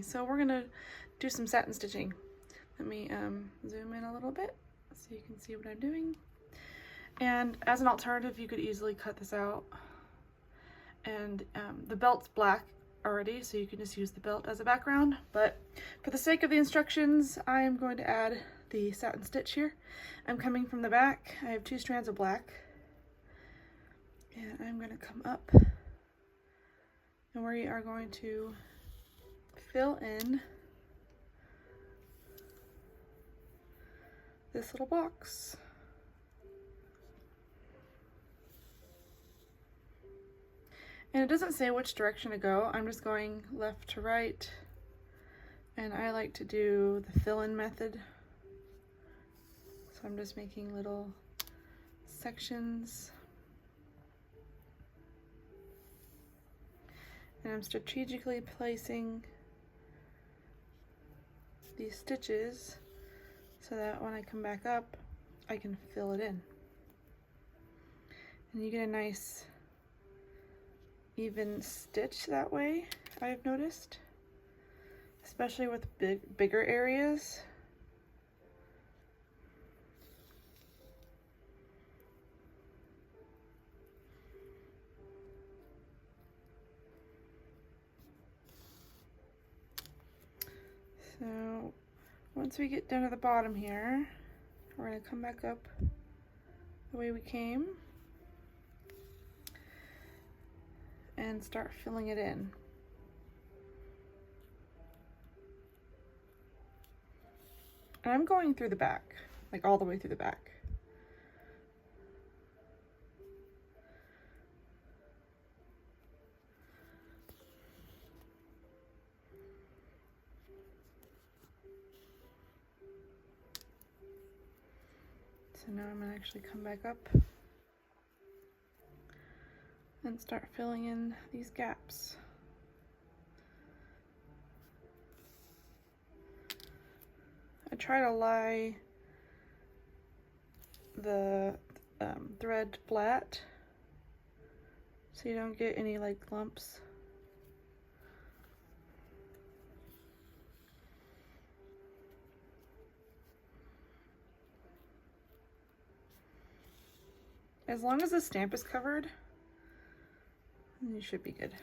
So we're gonna do some satin stitching. Let me zoom in a little bit so you can see what I'm doing. And as an alternative, you could easily cut this out. And the belt's black already, so you can just use the belt as a background. But for the sake of the instructions, I am going to add the satin stitch here. I'm coming from the back. I have 2 strands of black. And I'm going to come up. And we are going to fill in this little box. And it doesn't say which direction to go. I'm just going left to right. And I like to do the fill-in method. So I'm just making little sections. And I'm strategically placing these stitches so that when I come back up, I can fill it in. And you get a nice even stitch that way, I've noticed, especially with bigger areas. So once we get down to the bottom here, we're going to come back up the way we came and start filling it in. And I'm going through the back, like all the way through the back. So now I'm going to actually come back up and start filling in these gaps. I try to lie the thread flat so you don't get any like lumps. As long as the stamp is covered, you should be good.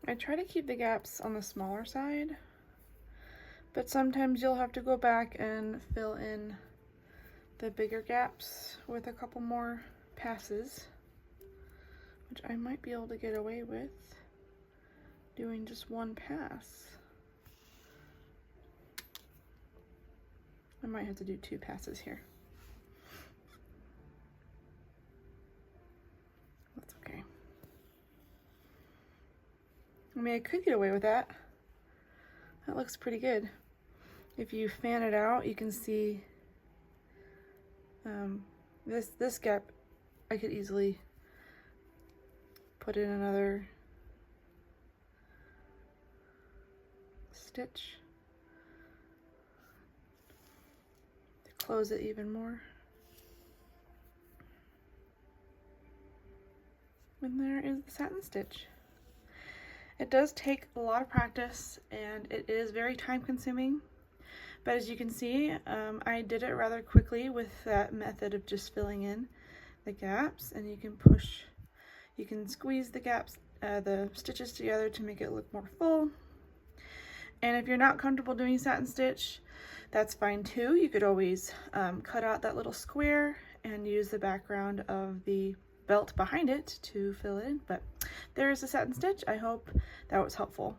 I try to keep the gaps on the smaller side, but sometimes you'll have to go back and fill in the bigger gaps with a couple more passes, which I might be able to get away with doing just one pass. I might have to do 2 passes here. That's okay. I mean, I could get away with that. That looks pretty good. If you fan it out, you can see this gap. I could easily put in another stitch to close it even more. And there is the satin stitch. It does take a lot of practice and it is very time consuming, but as you can see, I did it rather quickly with that method of just filling in the gaps, and you can squeeze the gaps, the stitches together to make it look more full. And if you're not comfortable doing satin stitch, that's fine too. You could always cut out that little square and use the background of the belt behind it to fill it in. But there's a satin stitch. I hope that was helpful.